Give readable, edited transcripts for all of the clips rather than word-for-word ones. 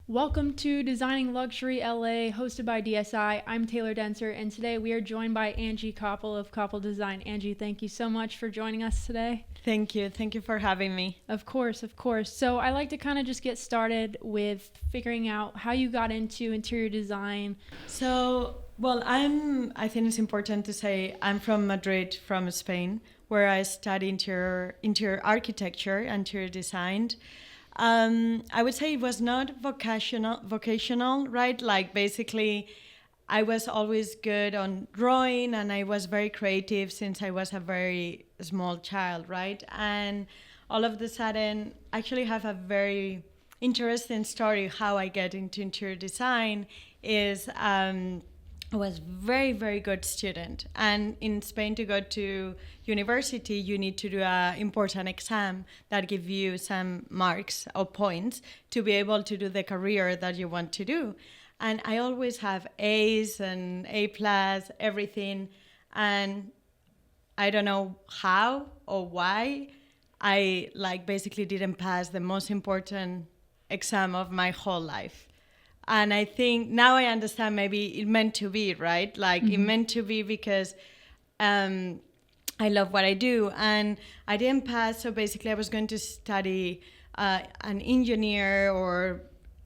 Welcome to Designing Luxury LA, hosted by DSI. I'm Taylor Denser, and today we are joined by Angie Coppel of Coppel Design. Angie, thank you so much for joining us today. Thank you. Thank you for having me. Of course, of course. So I like to kind of just get started with figuring out how you got into interior design. I think it's important to say I'm from Madrid, from Spain, where I studied interior architecture, interior design. I would say it was not vocational, right? Like basically, I was always good on drawing and I was very creative since I was a very small child, right? And all of a sudden, I actually have a very interesting story how I get into interior design is I was very, very good student. And in Spain, to go to university, you need to do an important exam that give you some marks or points to be able to do the career that you want to do. And I always have A's and A plus, everything. And I don't know how or why I basically didn't pass the most important exam of my whole life. And I think now I understand maybe it meant to be, right? It meant to be because I love what I do. And I didn't pass, so basically I was going to study an engineer or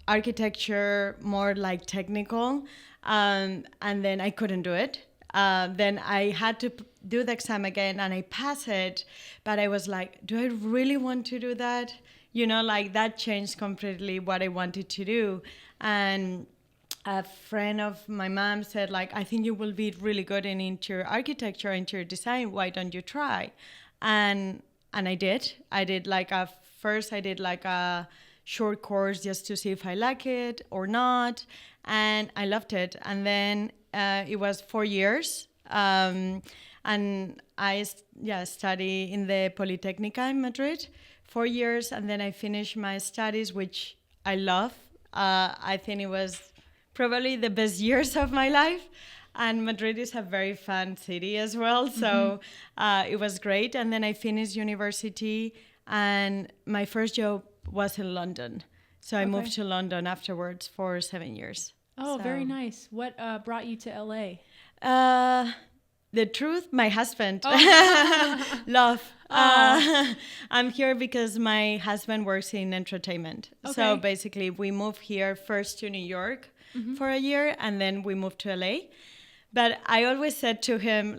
architecture, more like technical. And then I couldn't do it. Then I had to do the exam again and I passed it. But I was like, do I really want to do that? That changed completely what I wanted to do. And a friend of my mom said, I think you will be really good in interior architecture, interior design. Why don't you try? And I did. I did first I did a short course just to see if I like it or not. And I loved it. And then it was 4 years. And I studied in the Politecnica in Madrid 4 years. And then I finished my studies, which I love. I think it was probably the best years of my life. And Madrid is a very fun city as well. So it was great. And then I finished university and my first job was in London. So I moved to London afterwards for 7 years. Oh, very nice. What brought you to LA? The truth, my husband. Love. I'm here because my husband works in entertainment. Okay. So basically we moved here first to New York for a year and then we moved to LA. But I always said to him,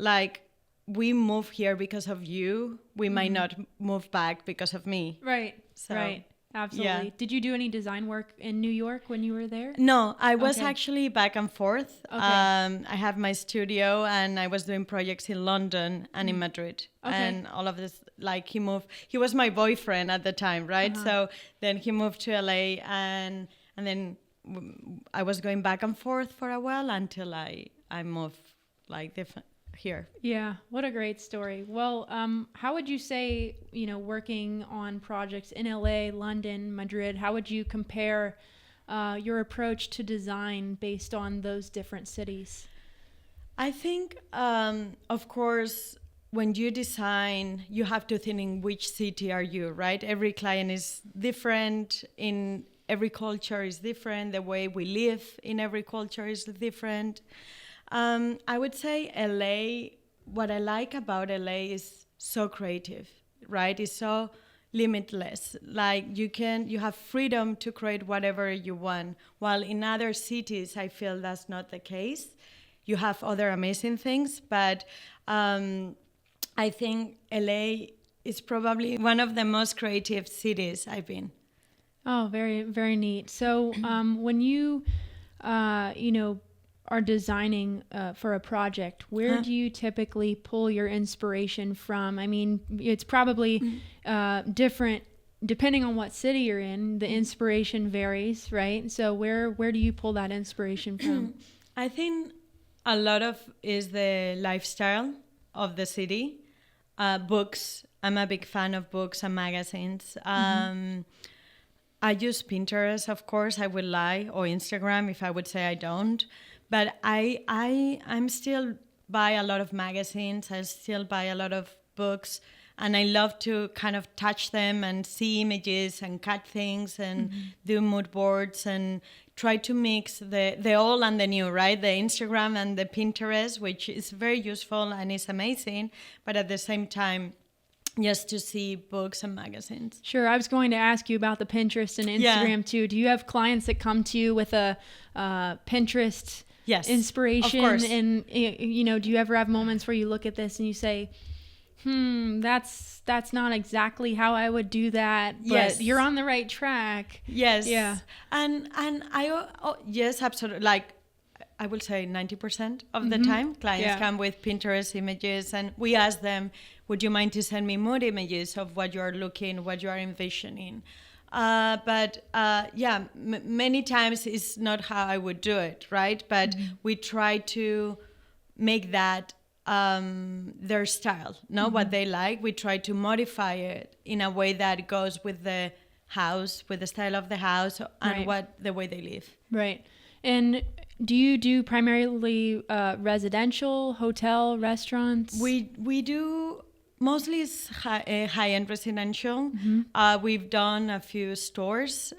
we move here because of you. We might not move back because of me. Right, right. Absolutely. Yeah. Did you do any design work in New York when you were there? No, I was actually back and forth. Okay. I have my studio and I was doing projects in London and in Madrid. Okay. And all of this, he moved. He was my boyfriend at the time, right? So then he moved to LA and then I was going back and forth for a while until I moved here. Yeah, what a great story. Well, how would you say, working on projects in LA, London, Madrid, how would you compare your approach to design based on those different cities? I think, of course, when you design, you have to think in which city are you, right? Every client is different, in every culture is different, the way we live in every culture is different. I would say LA, what I like about LA is so creative, right? It's so limitless. You have freedom to create whatever you want. While in other cities, I feel that's not the case. You have other amazing things, but I think LA is probably one of the most creative cities I've been. Oh, very, very neat. So when you, are designing for a project, where do you typically pull your inspiration from? I mean, it's probably different depending on what city you're in. The inspiration varies, right? So where do you pull that inspiration from? I think a lot of is the lifestyle of the city. Books. I'm a big fan of books and magazines. I use Pinterest, of course, I would lie, or Instagram if I would say I don't. But I'm still buy a lot of magazines. I still buy a lot of books. and I love to kind of touch them and see images and cut things and do mood boards and try to mix the old and the new, right? The Instagram and the Pinterest, which is very useful and is amazing, but at the same time, just to see books and magazines. Sure. I was going to ask you about the Pinterest and Instagram too. Do you have clients that come to you with a Pinterest inspiration? Of course. And, do you ever have moments where you look at this and you say, that's not exactly how I would do that, but you're on the right track. Yes. Yeah. And yes, absolutely. Like, I will say 90% of the time, clients come with Pinterest images, and we ask them, would you mind to send me mood images of what you are looking, what you are envisioning? But many times it's not how I would do it, right? But we try to make that their style, what they like. We try to modify it in a way that goes with the house, with the style of the house, and the way they live. Right. And do you do primarily residential, hotel, restaurants? We do mostly it's high-end residential. We've done a few stores.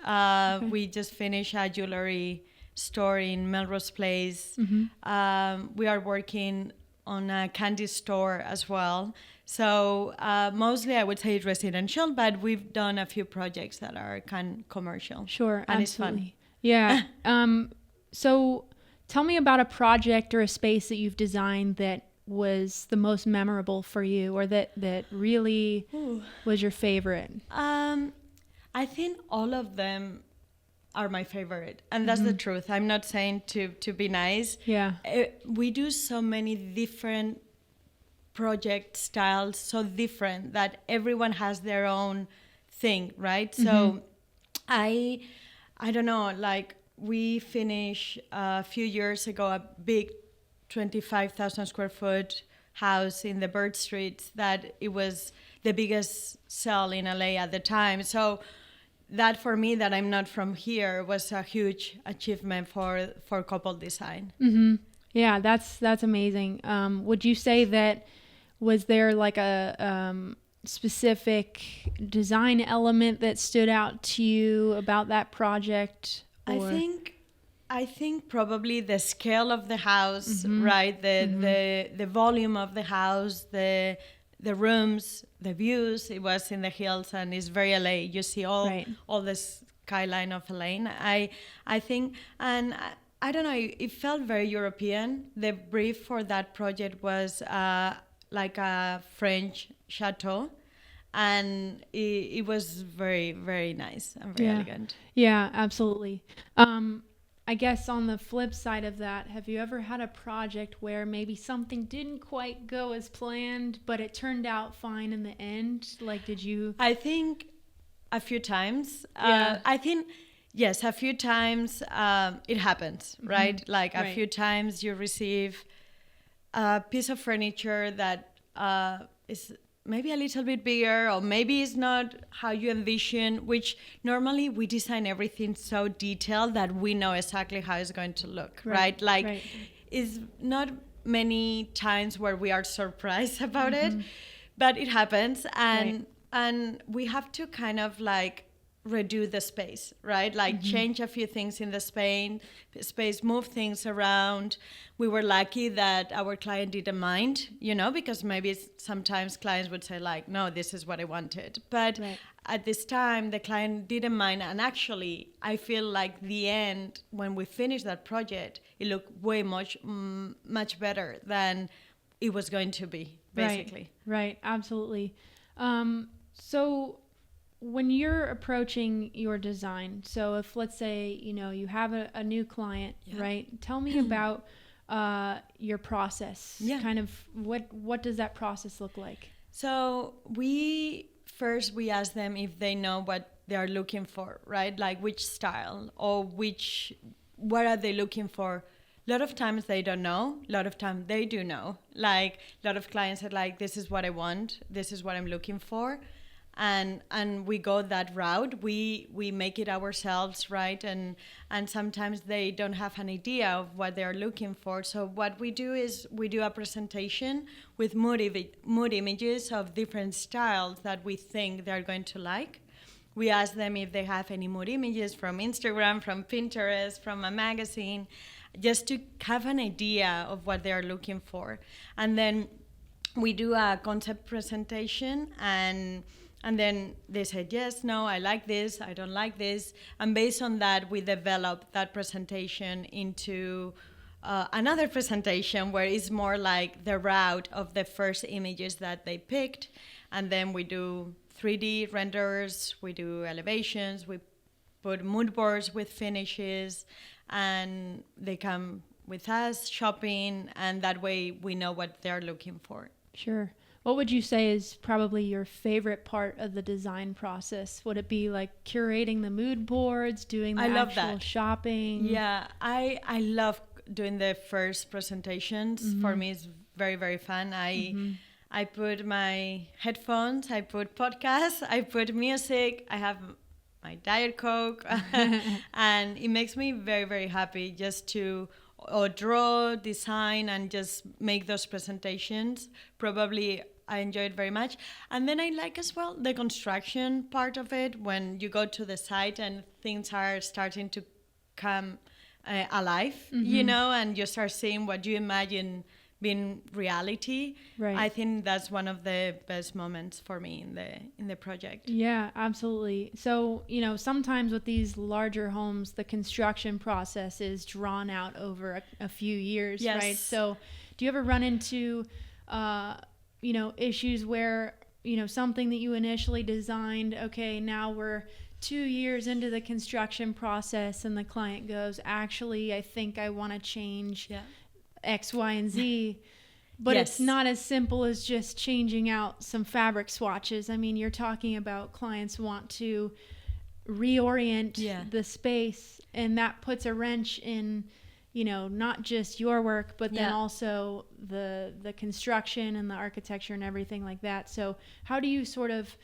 We just finished a jewelry store in Melrose Place. We are working on a candy store as well. So mostly I would say residential, but we've done a few projects that are kind of commercial. Sure, and absolutely. It's fun. Yeah. So tell me about a project or a space that you've designed that was the most memorable for you, or that really was your favorite. I think all of them are my favorite, and that's the truth. I'm not saying to be nice. Yeah. We do so many different project styles, so different that everyone has their own thing, right? So I don't know, like we finished a few years ago a big 25,000 square foot house in the Bird Street that it was the biggest sale in LA at the time. So that for me, that I'm not from here, was a huge achievement for Coppel Design. Yeah, that's amazing. Would you say that, was there like a specific design element that stood out to you about that project? Or? I think probably the scale of the house, right? The volume of the house, the rooms, the views. It was in the hills and it's very LA. You see all the skyline of LA. I think, and I don't know, it felt very European. The brief for that project was like a French chateau. And it was very, very nice and very elegant. Yeah, absolutely. I guess on the flip side of that, have you ever had a project where maybe something didn't quite go as planned, but it turned out fine in the end? Like, did you? I think a few times. Yeah. I think, yes, a few times it happens, right? Like a few times you receive a piece of furniture that is maybe a little bit bigger, or maybe it's not how you envision, which normally we design everything so detailed that we know exactly how it's going to look, right? Like it's not many times where we are surprised about it, but it happens, and we have to kind of like redo the space, right? Like change a few things in the space, move things around. We were lucky that our client didn't mind, because maybe sometimes clients would say like, no, this is what I wanted. But at this time, the client didn't mind. And actually, I feel like the end, when we finished that project, it looked way much better than it was going to be, basically. Right, absolutely. So when you're approaching your design, so if let's say, you have a new client, right? Tell me about your process. Kind of what does that process look like? So we ask them if they know what they are looking for, right? Like which style or what are they looking for? A lot of times they don't know. A lot of times they do know. Like a lot of clients are like, this is what I want. This is what I'm looking for. and we go that route. We make it ourselves, right? And sometimes they don't have an idea of what they're looking for. So what we do is we do a presentation with mood images of different styles that we think they're going to like. We ask them if they have any mood images from Instagram, from Pinterest, from a magazine, just to have an idea of what they're looking for. And then we do a concept presentation, and then they said, yes, no, I like this, I don't like this. And based on that, we develop that presentation into another presentation where it's more like the route of the first images that they picked. And then we do 3D renders, we do elevations, we put mood boards with finishes, and they come with us shopping, and that way we know what they're looking for. Sure. What would you say is probably your favorite part of the design process? Would it be like curating the mood boards, doing the actual shopping? Yeah, I love doing the first presentations. Mm-hmm. For me, it's very, very fun. I put my headphones, I put podcasts, I put music, I have my Diet Coke, and it makes me very, very happy just to draw, design, and just make those presentations. Probably I enjoy it very much. And then I like as well the construction part of it, when you go to the site and things are starting to come alive, mm-hmm. And you start seeing what you imagine being reality. Right. I think that's one of the best moments for me in the project. Yeah, absolutely. So, sometimes with these larger homes, the construction process is drawn out over a few years, yes. Right? So do you ever run into, issues where, something that you initially designed, okay, now we're 2 years into the construction process and the client goes, actually, I think I want to change X, Y, and Z, but yes. It's not as simple as just changing out some fabric swatches. I mean, you're talking about clients want to reorient the space, and that puts a wrench in, not just your work, but then also the construction and the architecture and everything like that. So how do you sort of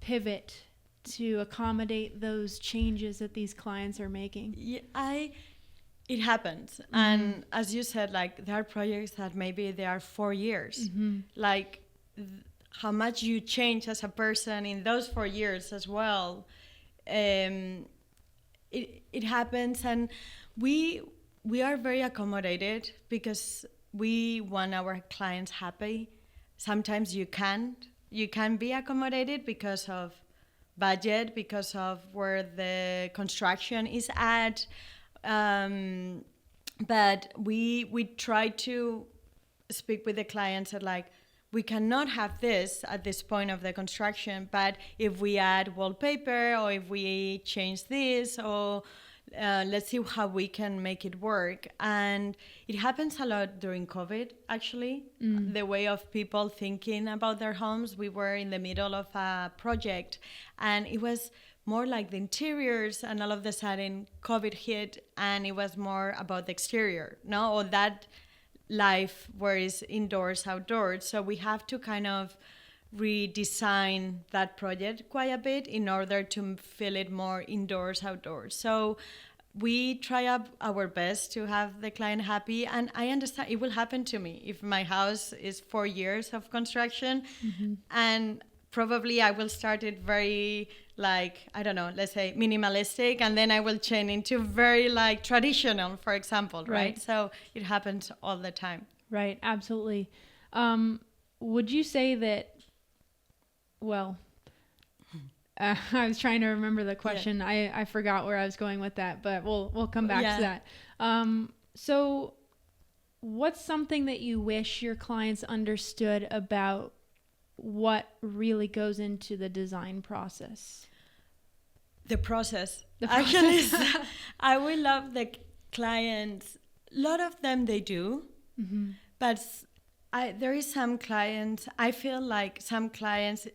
pivot to accommodate those changes that these clients are making? It happens. Mm-hmm. And as you said, like, there are projects that maybe they are 4 years. Mm-hmm. Like, how much you change as a person in those 4 years as well. It happens, and we are very accommodated because we want our clients happy. Sometimes you can be accommodated because of budget, because of where the construction is at. But we try to speak with the clients that, like, we cannot have this at this point of the construction, but if we add wallpaper, or if we change this, or let's see how we can make it work. And it happens a lot during COVID, actually. The way of people thinking about their homes. We were in the middle of a project, and it was more like the interiors, and all of a sudden COVID hit, and it was more about the exterior, or that life where it's indoors, outdoors. So we have to kind of redesign that project quite a bit in order to feel it more indoors, outdoors. So we try our best to have the client happy, and I understand it will happen to me if my house is 4 years of construction, mm-hmm. and probably I will start it very, like, I don't know, let's say minimalistic, and then I will change into very, like, traditional, for example, right? So it happens all the time. Right, absolutely. Would you say that, well, I was trying to remember the question. Yeah. I forgot where I was going with that, but we'll come back to that. So what's something that you wish your clients understood about what really goes into the design process? The process. Actually, I will love the clients. A lot of them they do, mm-hmm. but there is some clients, I feel like some clients,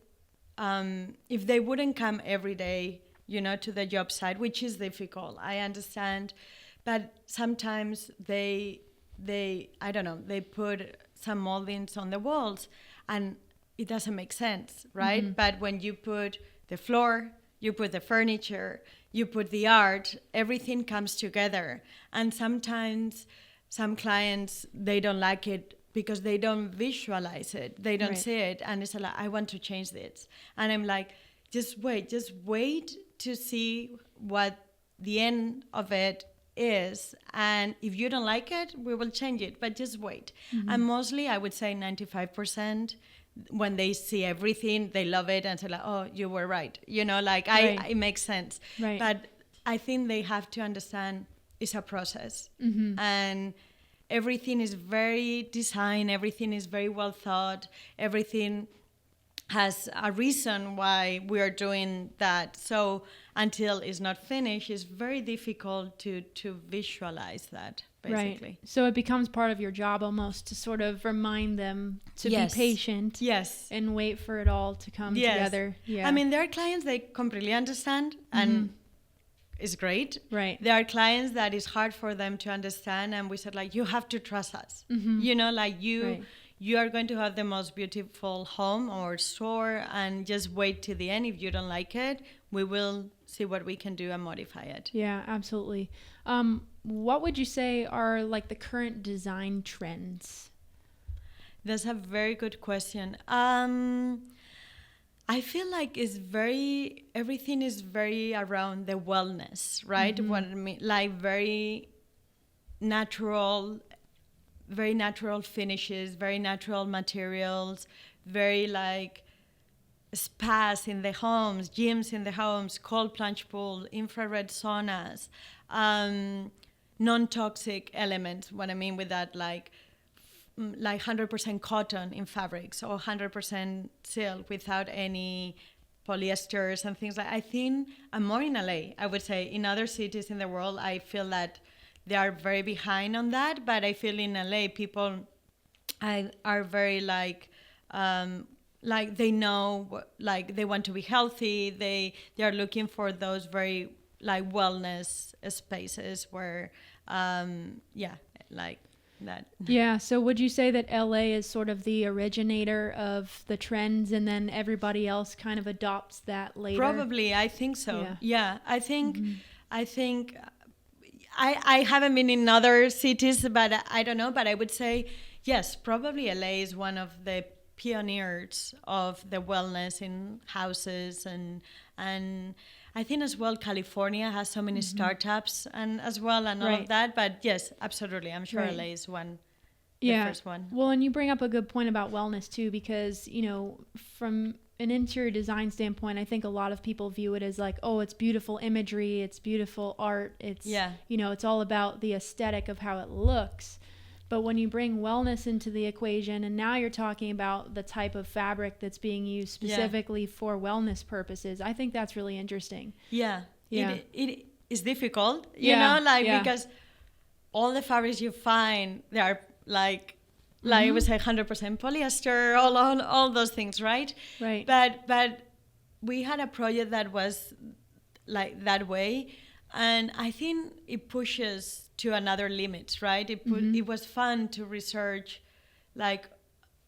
if they wouldn't come every day, to the job site, which is difficult, I understand, but sometimes they I don't know, they put some moldings on the walls, and it doesn't make sense, right? But when you put the floor, you put the furniture, you put the art, everything comes together. And sometimes some clients, they don't like it because they don't visualize it. They don't see it. And it's like, I want to change this. And I'm like, just wait to see what the end of it is. And if you don't like it, we will change it, but just wait. And mostly I would say 95%, when they see everything, they love it and say like, oh, you were right. You know, like it makes sense. Right. But I think they have to understand it's a process. And everything is very designed, everything is very well thought, everything has a reason why we are doing that. So until it's not finished, it's very difficult to visualize that, basically. Right. So it becomes part of your job almost to sort of remind them to be patient. Yes. And wait for it all to come together. Yeah. I mean, there are clients they completely understand and it's great. Right. There are clients that it's hard for them to understand, and we said like, you have to trust us. You know, like you are going to have the most beautiful home or store, and just wait till the end. If you don't like it, we will see what we can do and modify it. Yeah, absolutely. What would you say are like the current design trends? That's a very good question. I feel like everything is very around the wellness, right? What I mean, like very natural finishes, very natural materials, very like spas in the homes, gyms in the homes, cold plunge pool, infrared saunas, non-toxic elements. What I mean with that, like 100% cotton in fabrics or 100% silk without any polyesters and things like. I think I'm more in LA, I would say. In other cities in the world, I feel that they are very behind on that, but I feel in LA people are very like they know, like they want to be healthy. They are looking for those very like wellness spaces where like that. Yeah. So would you say that LA is sort of the originator of the trends, and then everybody else kind of adopts that later? Probably, I think so. Yeah, I think. I haven't been in other cities, but I don't know. But I would say, yes, probably LA is one of the pioneers of the wellness in houses, and I think as well California has so many startups and as well and all of that. But yes, absolutely, I'm sure LA is one. The first one. Well, and you bring up a good point about wellness too, because from an interior design standpoint, I think a lot of people view it as like, oh, it's beautiful imagery, it's beautiful art, it's it's all about the aesthetic of how it looks. But when you bring wellness into the equation, and now you're talking about the type of fabric that's being used specifically for wellness purposes, I think that's really interesting. It is difficult, because all the fabrics you find, they are like it was 100% polyester, all those things, right? Right. But we had a project that was like that way, and I think it pushes to another limit, right? It was fun to research like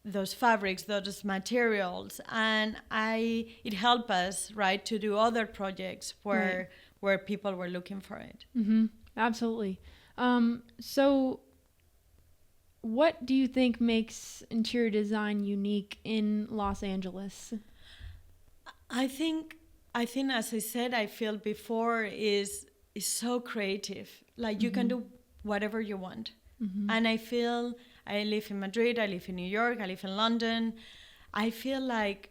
those fabrics, those materials, and it helped us, right, to do other projects where people were looking for it. Absolutely. So what do you think makes interior design unique in Los Angeles? I think, as I said, I feel before is so creative. Like you can do whatever you want. And I feel, I live in Madrid, I live in New York, I live in London. I feel like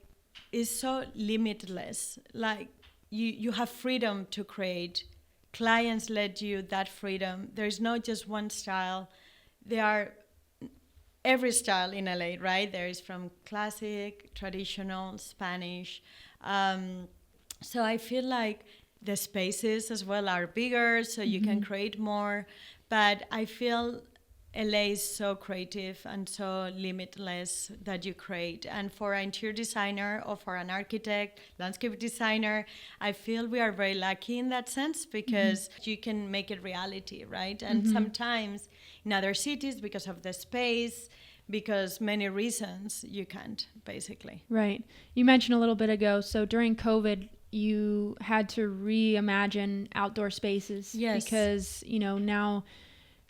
it's so limitless. Like you have freedom to create. Clients let you that freedom. There's not just one style. There are every style in LA, right? There is from classic, traditional, Spanish. So I feel like the spaces as well are bigger, so you can create more. But I feel LA is so creative and so limitless that you create. And for an interior designer or for an architect, landscape designer, I feel we are very lucky in that sense because you can make it reality, right? And sometimes in other cities, because of the space, because many reasons you can't, basically. Right. You mentioned a little bit ago, so during COVID, you had to reimagine outdoor spaces. Yes. Because, now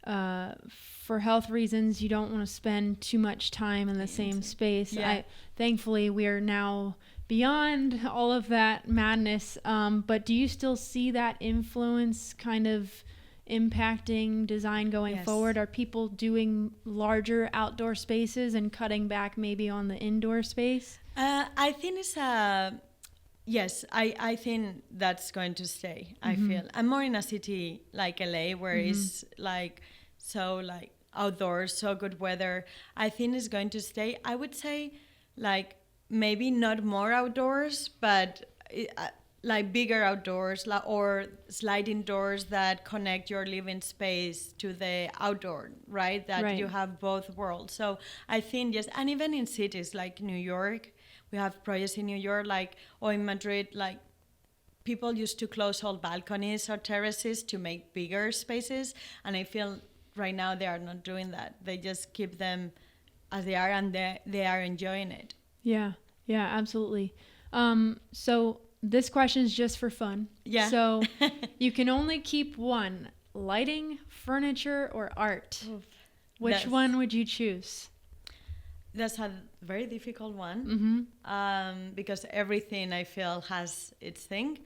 for health reasons, you don't want to spend too much time in the same space. Yeah. Thankfully, we are now beyond all of that madness. But do you still see that influence kind of impacting design going forward? Are people doing larger outdoor spaces and cutting back maybe on the indoor space? I think it's yes, I think that's going to stay. I feel I'm more in a city like LA where it's like so like outdoors, so good weather. I think it's going to stay. I would say like maybe not more outdoors, but like bigger outdoors or sliding doors that connect your living space to the outdoor, right? That you have both worlds. So I think yes, and even in cities like New York, we have projects in New York, like, or in Madrid, like people used to close all balconies or terraces to make bigger spaces. And I feel right now they are not doing that. They just keep them as they are, and they are enjoying it. Yeah, absolutely. So this question is just for fun. Yeah. So you can only keep one: lighting, furniture, or art. Oof. Which one would you choose? That's a very difficult one, because everything I feel has its thing.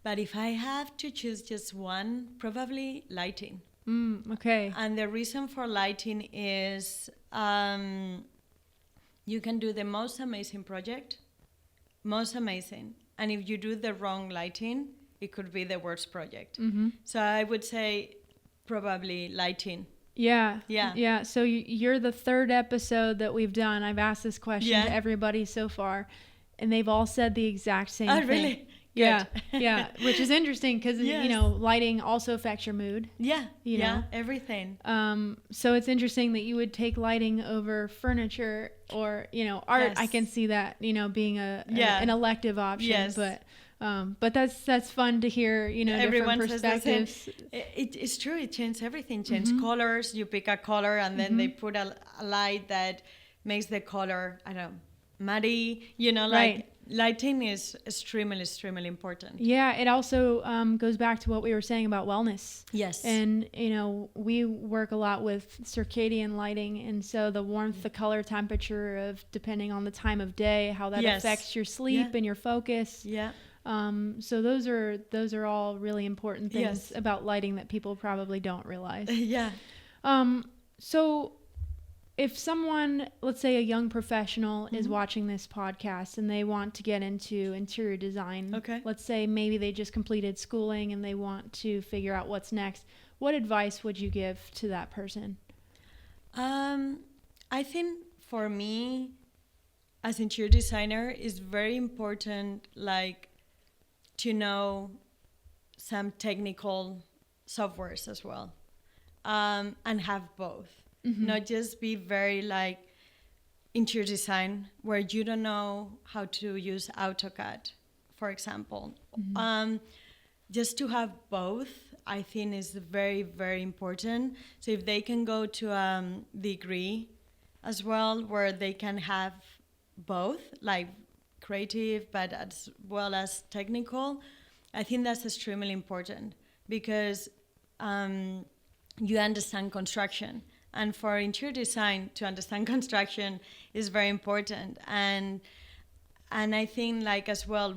But if I have to choose just one, probably lighting. Okay. And the reason for lighting is you can do the most amazing project, most amazing. And if you do the wrong lighting, it could be the worst project. So I would say probably lighting. Yeah. So you're the third episode that we've done. I've asked this question to everybody so far, and they've all said the exact same thing. Oh, really? Yeah. Which is interesting because lighting also affects your mood. Yeah, everything. So it's interesting that you would take lighting over furniture or art. Yes. I can see that being an elective option. Yes. But that's fun to hear. Everyone different perspectives. It's true. It changes everything. Change colors. You pick a color, and then they put a light that makes the color, I don't know, muddy. Like lighting is extremely important. Yeah, it also goes back to what we were saying about wellness. Yes. And, we work a lot with circadian lighting. And so the warmth, the color, temperature of depending on the time of day, how that affects your sleep and your focus. Yeah. So those are all really important things about lighting that people probably don't realize. Yeah. So if someone, let's say a young professional is watching this podcast and they want to get into interior design, let's say maybe they just completed schooling and they want to figure out what's next, what advice would you give to that person? I think for me, as interior designer, it's very important, like, to know some technical softwares as well, and have both. Not just be very like interior design where you don't know how to use AutoCAD, for example. Just to have both, I think is very, very important. So if they can go to a degree as well where they can have both, like creative but as well as technical, I think that's extremely important because you understand construction. And for interior design, to understand construction is very important. And I think, like, as well,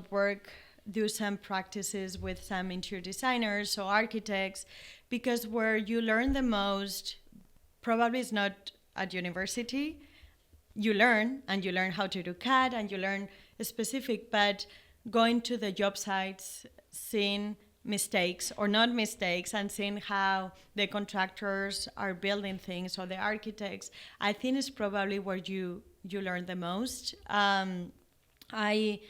do some practices with some interior designers or architects, because where you learn the most probably is not at university. You learn how to do CAD and you learn specific, but going to the job sites, seeing mistakes or not mistakes, and seeing how the contractors are building things or the architects, I think is probably where you learn the most. I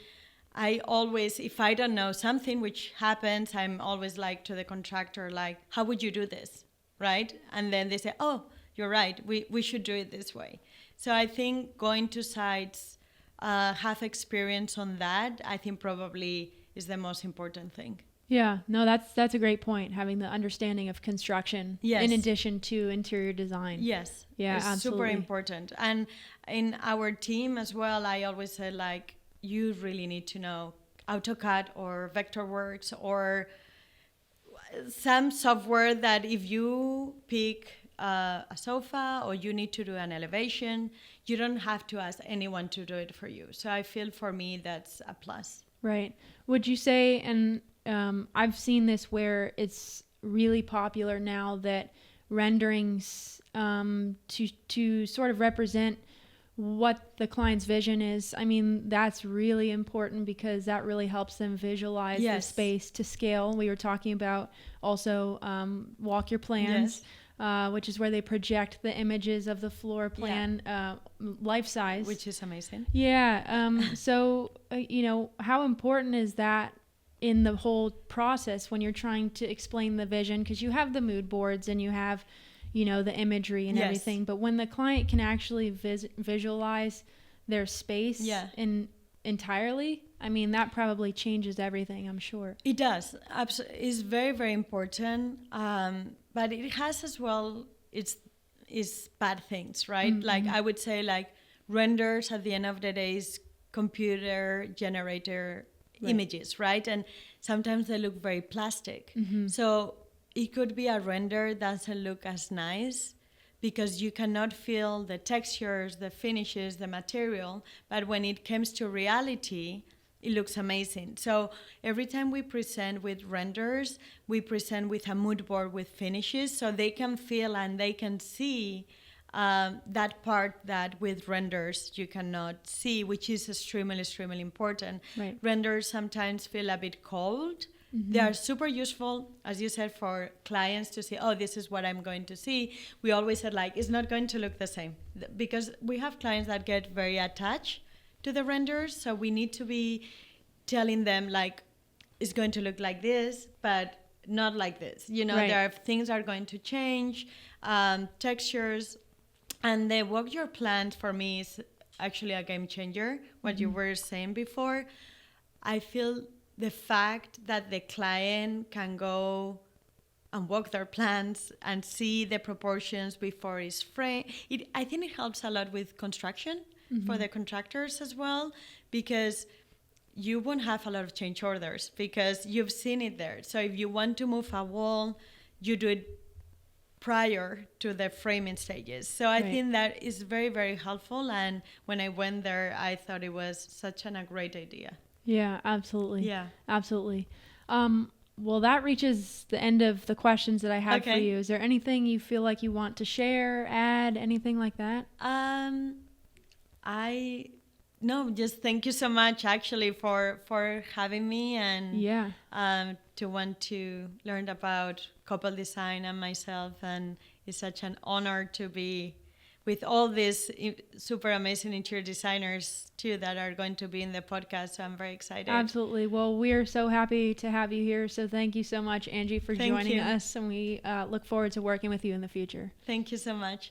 always, if I don't know something, which happens, I'm always like to the contractor, like, how would you do this, right? And then they say, oh, you're right, we should do it this way. So I think going to sites, have experience on that, I think probably is the most important thing. Yeah, no, that's a great point. Having the understanding of construction Yes. in addition to interior design. Yes. Yeah, It's absolutely. super important. And in our team as well, I always say, like, you really need to know AutoCAD or Vectorworks or some software that if you pick a sofa or you need to do an elevation, you don't have to ask anyone to do it for you. So I feel for me that's a plus. Right. Would you say, and I've seen this where it's really popular now, that renderings to sort of represent what the client's vision is. I mean, that's really important because that really helps them visualize the Yes. space to scale. We were talking about also walk your plans. Yes. Which is where they project the images of the floor plan, life size. Which is amazing. Yeah. So, how important is that in the whole process when you're trying to explain the vision? Because you have the mood boards and you have, the imagery and Yes. everything. But when the client can actually visualize their space entirely, I mean, that probably changes everything, I'm sure. It does. It's very, very important. But it has as well its bad things, right? Mm-hmm. Like I would say, like renders at the end of the day is computer generator images, right? And sometimes they look very plastic. Mm-hmm. So it could be a render that doesn't look as nice because you cannot feel the textures, the finishes, the material. But when it comes to reality, it looks amazing. So every time we present with renders, we present with a mood board with finishes so they can feel and they can see that part that with renders you cannot see, which is extremely, extremely important. Right. Renders sometimes feel a bit cold. Mm-hmm. They are super useful, as you said, for clients to see, oh, this is what I'm going to see. We always said, like, it's not going to look the same because we have clients that get very attached to the renders, so we need to be telling them like it's going to look like this but not like this, Right. There are things are going to change, textures, and the walk your plant for me is actually a game changer. What you were saying before, I feel the fact that the client can go and walk their plants and see the proportions before it's framed. I think it helps a lot with construction for the contractors as well, because you won't have a lot of change orders because you've seen it there. So if you want to move a wall, you do it prior to the framing stages. So I think that is very, very helpful. And when I went there, I thought it was such a great idea. Yeah, absolutely. Yeah. Absolutely. Well, that reaches the end of the questions that I have for you. Is there anything you feel like you want to share, add, anything like that? No, just thank you so much actually for having me and to want to learn about Coppel Design and myself, and it's such an honor to be with all these super amazing interior designers too that are going to be in the podcast. So I'm very excited. Absolutely. Well, we're so happy to have you here. So thank you so much, Angie, for joining us, and we look forward to working with you in the future. Thank you so much.